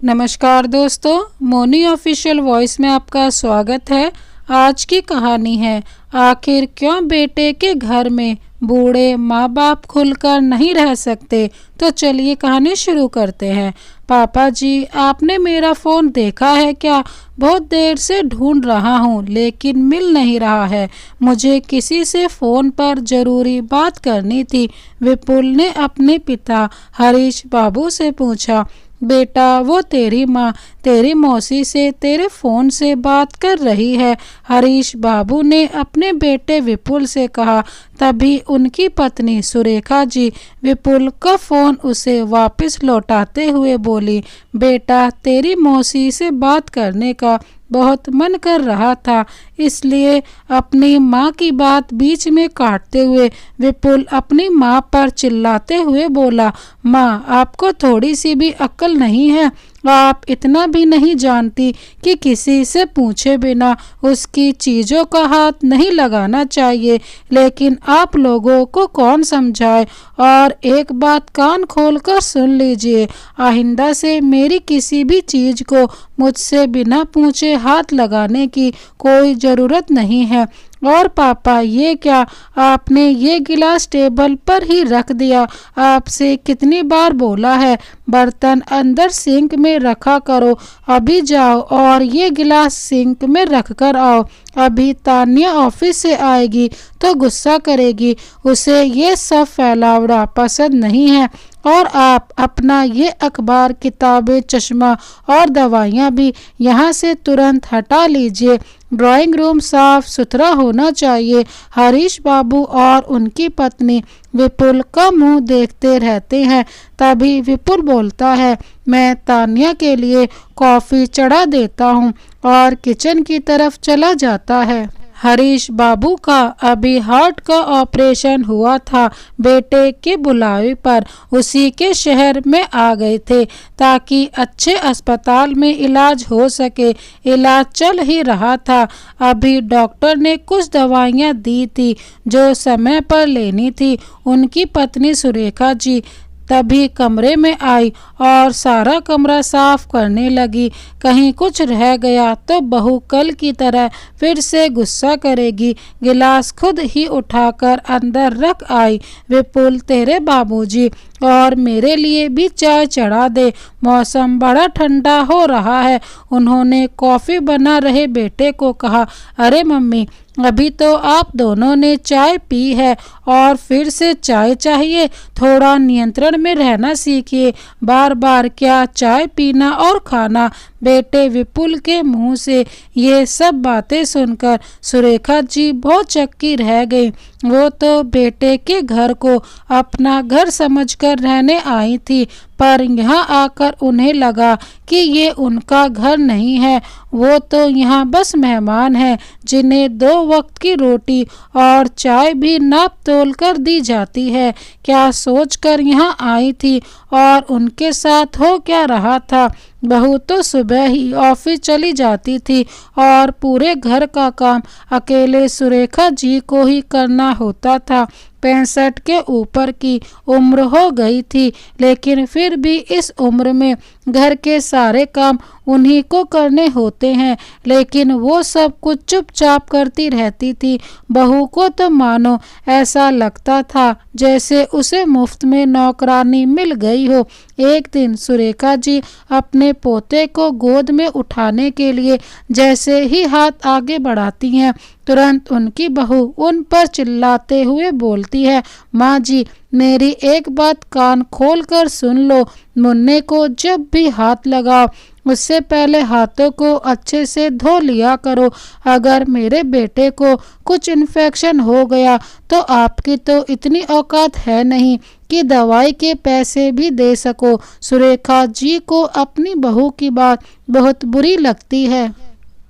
नमस्कार दोस्तों, Moni official voice में आपका स्वागत है। आज की कहानी है आखिर क्यों बेटे के घर में बूढ़े माँ बाप खुलकर नहीं रह सकते। तो चलिए कहानी शुरू करते हैं। पापा जी, आपने मेरा फ़ोन देखा है क्या? बहुत देर से ढूंढ रहा हूँ लेकिन मिल नहीं रहा है। मुझे किसी से फ़ोन पर ज़रूरी बात करनी थी। विपुल ने अपने पिता हरीश बाबू से पूछा। बेटा, वो तेरी माँ तेरी मौसी से तेरे फ़ोन से बात कर रही है, हरीश बाबू ने अपने बेटे विपुल से कहा। तभी उनकी पत्नी सुरेखा जी विपुल का फ़ोन उसे वापस लौटाते हुए बोली, बेटा, तेरी मौसी से बात करने का बहुत मन कर रहा था, इसलिए अपनी माँ की बात बीच में काटते हुए विपुल अपनी माँ पर चिल्लाते हुए बोला, माँ, आपको थोड़ी सी भी अक्ल नहीं है? आप इतना भी नहीं जानती कि किसी से पूछे बिना उसकी चीज़ों का हाथ नहीं लगाना चाहिए। लेकिन आप लोगों को कौन समझाए। और एक बात कान खोलकर सुन लीजिए, आइंदा से मेरी किसी भी चीज़ को मुझसे बिना पूछे हाथ लगाने की कोई ज़रूरत नहीं है। और पापा, ये क्या, आपने ये गिलास टेबल पर ही रख दिया। आपसे कितनी बार बोला है बर्तन अंदर सिंक में रखा करो। अभी जाओ और ये गिलास सिंक में रख कर आओ। अभी तानिया ऑफिस से आएगी तो गुस्सा करेगी, उसे ये सब फैलावड़ा पसंद नहीं है। और आप अपना ये अखबार, किताबें, चश्मा और दवाइयाँ भी यहाँ से तुरंत हटा लीजिए। ड्राइंग रूम साफ सुथरा होना चाहिए। हरीश बाबू और उनकी पत्नी विपुल का मुंह देखते रहते हैं। तभी विपुल बोलता है, मैं तानिया के लिए कॉफ़ी चढ़ा देता हूँ, और किचन की तरफ चला जाता है। हरीश बाबू का अभी हार्ट का ऑपरेशन हुआ था। बेटे के बुलावे पर उसी के शहर में आ गए थे ताकि अच्छे अस्पताल में इलाज हो सके। इलाज चल ही रहा था। अभी डॉक्टर ने कुछ दवाइयाँ दी थी जो समय पर लेनी थी। उनकी पत्नी सुरेखा जी तभी कमरे में आई और सारा कमरा साफ करने लगी। कहीं कुछ रह गया तो बहू कल की तरह फिर से गुस्सा करेगी। गिलास खुद ही उठाकर अंदर रख आई। विपुल, तेरे बाबूजी और मेरे लिए भी चाय चढ़ा दे, मौसम बड़ा ठंडा हो रहा है। उन्होंने कॉफ़ी बना रहे बेटे को कहा। अरे मम्मी, अभी तो आप दोनों ने चाय पी है और फिर से चाय चाहिए। थोड़ा नियंत्रण में रहना सीखिए। बार बार क्या चाय पीना और खाना। बेटे विपुल के मुंह से ये सब बातें सुनकर सुरेखा जी बहुत चक्की रह गई। वो तो बेटे के घर को अपना घर समझकर रहने आई थी, पर यहाँ आकर उन्हें लगा कि ये उनका घर नहीं है। वो तो यहाँ बस मेहमान हैं जिन्हें 2 वक्त की रोटी और चाय भी नाप तोल कर दी जाती है। क्या सोचकर यहाँ आई थी और उनके साथ हो क्या रहा था। बहू तो सुबह ही ऑफिस चली जाती थी और पूरे घर का काम अकेले सुरेखा जी को ही करना होता था। 65 के ऊपर की उम्र हो गई थी, लेकिन फिर भी इस उम्र में घर के सारे काम उन्हीं को करने होते हैं। लेकिन वो सब कुछ चुपचाप करती रहती थी। बहू को तो मानो ऐसा लगता था जैसे उसे मुफ्त में नौकरानी मिल गई हो। एक दिन सुरेखा जी अपने पोते को गोद में उठाने के लिए जैसे ही हाथ आगे बढ़ाती हैं, तुरंत उनकी बहू उन पर चिल्लाते हुए बोलती है, माँ जी, मेरी एक बात कान खोल कर सुन लो। मुन्ने को जब भी हाथ लगाओ उससे पहले हाथों को अच्छे से धो लिया करो। अगर मेरे बेटे को कुछ इन्फेक्शन हो गया तो आपकी तो इतनी औकात है नहीं कि दवाई के पैसे भी दे सको। सुरेखा जी को अपनी बहू की बात बहुत बुरी लगती है।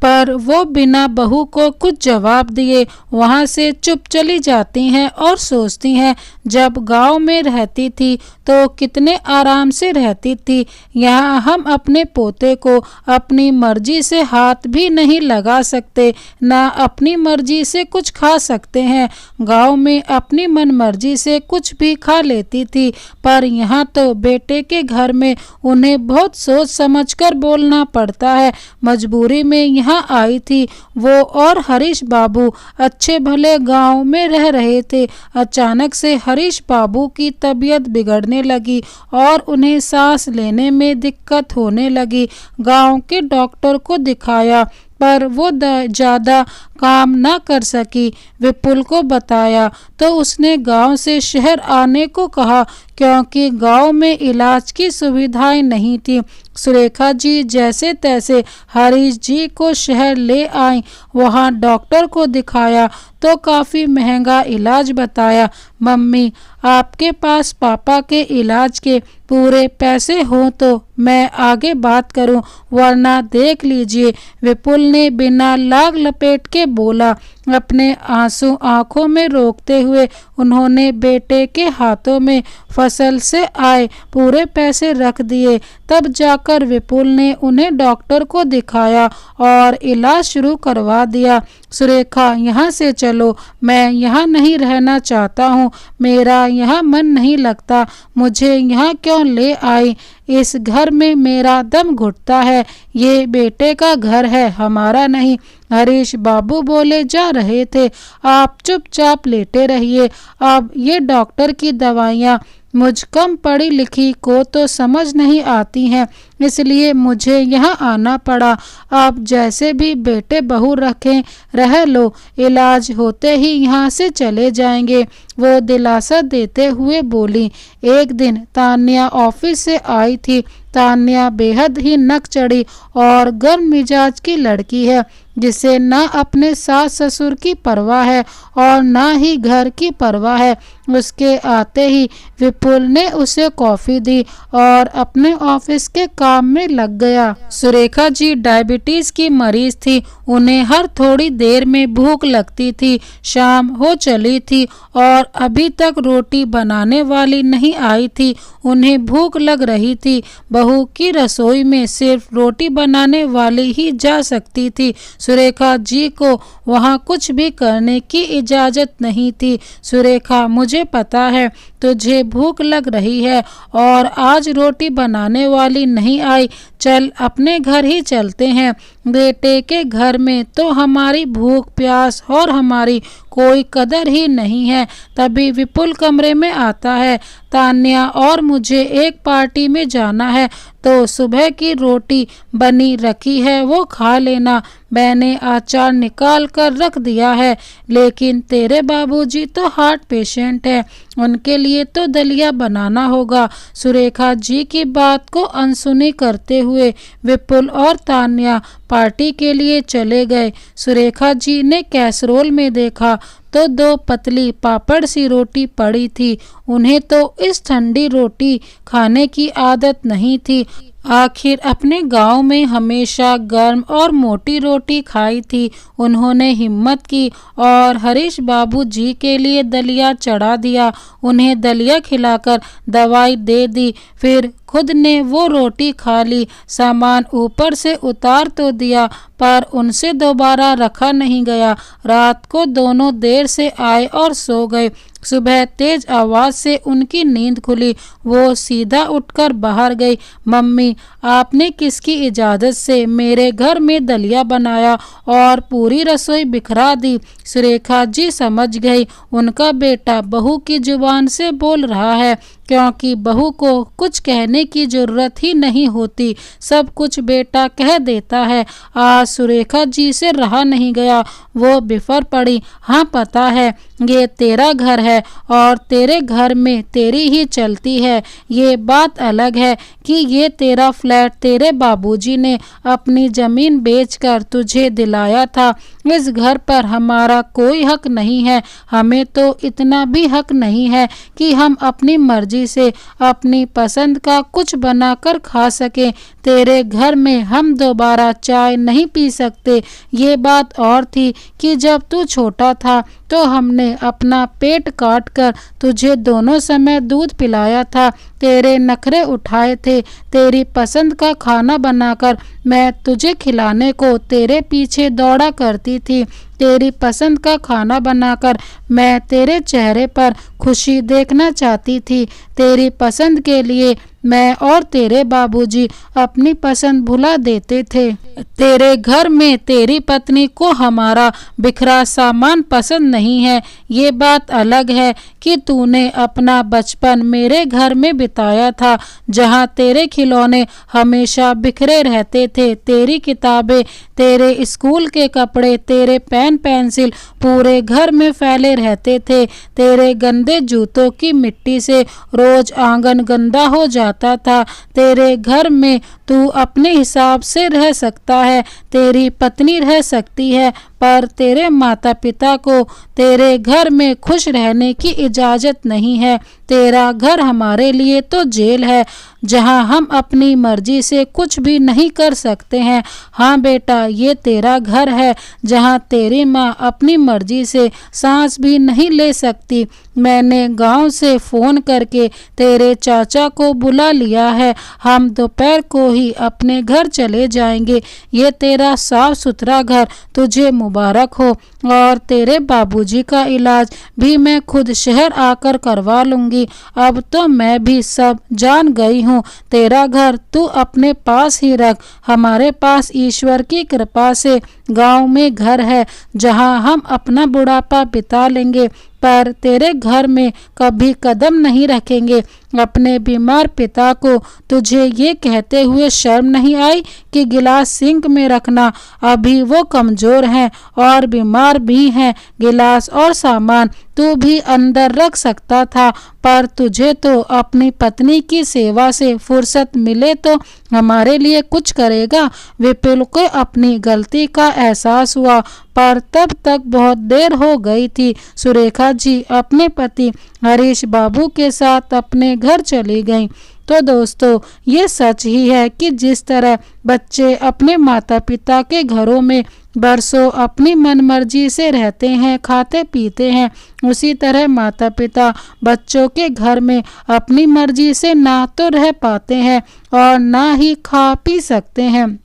पर वो बिना बहू को कुछ जवाब दिए वहाँ से चुप चली जाती हैं और सोचती हैं, जब गांव में रहती थी तो कितने आराम से रहती थी। यहाँ हम अपने पोते को अपनी मर्जी से हाथ भी नहीं लगा सकते, ना अपनी मर्जी से कुछ खा सकते हैं। गांव में अपनी मन मर्जी से कुछ भी खा लेती थी, पर यहाँ तो बेटे के घर में उन्हें बहुत सोच समझकर बोलना पड़ता है। मजबूरी में यहाँ आई थी वो और हरीश बाबू अच्छे भले गांव में रह रहे थे। अचानक से हरीश बाबू की तबीयत बिगड़ने लगी और उन्हें सांस लेने में दिक्कत होने लगी। गांव के डॉक्टर को दिखाया पर वो ज़्यादा काम ना कर सकी। विपुल को बताया तो उसने गांव से शहर आने को कहा, क्योंकि गांव में इलाज की सुविधाएं नहीं थी। सुरेखा जी जैसे तैसे हरीश जी को शहर ले आई। वहां डॉक्टर को दिखाया तो काफ़ी महंगा इलाज बताया। मम्मी, आपके पास पापा के इलाज के पूरे पैसे हों तो मैं आगे बात करूं, वरना देख लीजिए। विपुल ने बिना लाग लपेट के बोला। अपने आंसू आंखों में रोकते हुए उन्होंने बेटे के हाथों में फसल से आए पूरे पैसे रख दिए। तब जाकर विपुल ने उन्हें डॉक्टर को दिखाया और इलाज शुरू करवा दिया। सुरेखा, यहाँ से चलो, मैं यहाँ नहीं रहना चाहता हूँ, मेरा यहाँ मन नहीं लगता। मुझे यहाँ क्यों ले आई? इस घर में मेरा दम घुटता है। ये बेटे का घर है, हमारा नहीं। हरीश बाबू बोले जा रहे थे, आप चुपचाप लेटे रहिए। अब ये डॉक्टर की दवाइयाँ मुझ कम पढ़ी लिखी को तो समझ नहीं आती हैं, इसलिए मुझे यहाँ आना पड़ा। आप जैसे भी बेटे बहू रखें, रह लो, इलाज होते ही यहाँ से चले जाएंगे। वो दिलासा देते हुए बोली। एक दिन तान्या ऑफिस से आई थी। तान्या बेहद ही नक चढ़ी और गर्म मिजाज की लड़की है, जिसे ना अपने सास ससुर की परवाह है और ना ही घर की परवाह है। उसके आते ही विपुल ने उसे कॉफ़ी दी और अपने ऑफिस के काम में लग गया। सुरेखा जी डायबिटीज़ की मरीज थी। उन्हें हर थोड़ी देर में भूख लगती थी। शाम हो चली थी और अभी तक रोटी बनाने वाली नहीं आई थी। उन्हें भूख लग रही थी। बहू की रसोई में सिर्फ रोटी बनाने वाली ही जा सकती थी। सुरेखा जी को वहाँ कुछ भी करने की इजाज़त नहीं थी। सुरेखा, मुझे पता है तुझे भूख लग रही है और आज रोटी बनाने वाली नहीं आई। चल अपने घर ही चलते हैं। बेटे के घर में तो हमारी भूख प्यास और हमारी कोई कदर ही नहीं है। तभी विपुल कमरे में आता है। तान्या और मुझे एक पार्टी में जाना है, तो सुबह की रोटी बनी रखी है, वो खा लेना। मैंने अचार निकाल कर रख दिया है, लेकिन तेरे बाबूजी तो हार्ट पेशेंट है, उनके लिए तो दलिया बनाना होगा। सुरेखा जी की बात को अनसुनी करते हुए विपुल और तान्या पार्टी के लिए चले गए। सुरेखा जी ने कैसरोल में देखा तो 2 पतली पापड़ सी रोटी पड़ी थी। उन्हें तो इस ठंडी रोटी खाने की आदत नहीं थी। आखिर अपने गांव में हमेशा गर्म और मोटी रोटी खाई थी। उन्होंने हिम्मत की और हरीश बाबू जी के लिए दलिया चढ़ा दिया। उन्हें दलिया खिलाकर दवाई दे दी, फिर खुद ने वो रोटी खा ली। सामान ऊपर से उतार तो दिया, पर उनसे दोबारा रखा नहीं गया। रात को दोनों देर से आए और सो गए। सुबह तेज आवाज़ से उनकी नींद खुली। वो सीधा उठकर बाहर गई। मम्मी, आपने किसकी इजाज़त से मेरे घर में दलिया बनाया और पूरी रसोई बिखरा दी? सुरेखा जी समझ गई, उनका बेटा बहू की जुबान से बोल रहा है, क्योंकि बहू को कुछ कहने की ज़रूरत ही नहीं होती, सब कुछ बेटा कह देता है। आज सुरेखा जी से रहा नहीं गया, वो बिफर पड़ी। हाँ, पता है ये तेरा घर है और तेरे घर में तेरी ही चलती है। ये बात अलग है कि ये तेरा फ्लैट तेरे बाबूजी ने अपनी ज़मीन बेचकर तुझे दिलाया था। इस घर पर हमारा कोई हक नहीं है। हमें तो इतना भी हक नहीं है कि हम अपनी मर्जी मर्जी से अपनी पसंद का कुछ बनाकर खा सके। तेरे घर में हम दोबारा चाय नहीं पी सकते। ये बात और थी कि जब तू छोटा था तो हमने अपना पेट काट कर तुझे दोनों समय दूध पिलाया था, तेरे नखरे उठाए थे, तेरी पसंद का खाना बनाकर मैं तुझे खिलाने को तेरे पीछे दौड़ा करती थी। तेरी पसंद का खाना बनाकर मैं तेरे चेहरे पर खुशी देखना चाहती थी। तेरी पसंद के लिए मैं और तेरे बाबूजी अपनी पसंद भुला देते थे। तेरे घर में तेरी पत्नी को हमारा बिखरा सामान पसंद नहीं है। ये बात अलग है कि तूने अपना बचपन मेरे घर में बिताया था, जहाँ तेरे खिलौने हमेशा बिखरे रहते थे, तेरी किताबें, तेरे स्कूल के कपड़े, तेरे पेन पेंसिल पूरे घर में फैले रहते थे। तेरे गंदे जूतों की मिट्टी से रोज आंगन गंदा हो जाता था। तेरे घर में तू अपने हिसाब से रह सकता है, तेरी पत्नी रह सकती है, पर तेरे माता पिता को तेरे घर में खुश रहने की इजाज़त नहीं है। तेरा घर हमारे लिए तो जेल है, जहां हम अपनी मर्जी से कुछ भी नहीं कर सकते हैं। हाँ बेटा, ये तेरा घर है जहां तेरी माँ अपनी मर्जी से सांस भी नहीं ले सकती। मैंने गांव से फ़ोन करके तेरे चाचा को बुला लिया है। हम दोपहर को ही अपने घर चले जाएंगे। ये तेरा साफ सुथरा घर तुझे मुबारक हो, और तेरे बाबूजी का इलाज भी मैं खुद शहर आकर करवा लूँगी। अब तो मैं भी सब जान गई हूँ। तेरा घर तू अपने पास ही रख। हमारे पास ईश्वर की कृपा से गांव में घर है जहाँ हम अपना बुढ़ापा बिता लेंगे, पर तेरे घर में कभी कदम नहीं रखेंगे। अपने बीमार पिता को तुझे ये कहते हुए शर्म नहीं आई कि गिलास सिंक में रखना? अभी वो कमज़ोर हैं और बीमार भी हैं। गिलास और सामान तू भी अंदर रख सकता था, पर तुझे तो अपनी पत्नी की सेवा से फुर्सत मिले तो हमारे लिए कुछ करेगा। विपुल को अपनी गलती का एहसास हुआ, पर तब तक बहुत देर हो गई थी। सुरेखा जी अपने पति हरीश बाबू के साथ अपने घर चली गईं। तो दोस्तों, ये सच ही है कि जिस तरह बच्चे अपने माता पिता के घरों में बरसों अपनी मनमर्जी से रहते हैं, खाते पीते हैं, उसी तरह माता पिता बच्चों के घर में अपनी मर्जी से ना तो रह पाते हैं और ना ही खा पी सकते हैं।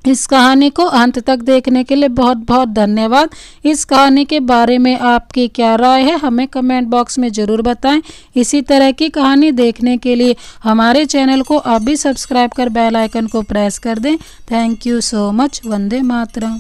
इस कहानी को अंत तक देखने के लिए बहुत बहुत धन्यवाद। इस कहानी के बारे में आपकी क्या राय है हमें कमेंट बॉक्स में ज़रूर बताएं। इसी तरह की कहानी देखने के लिए हमारे चैनल को अभी सब्सक्राइब कर बेल आइकन को प्रेस कर दें। Thank you so much. Vande Mataram.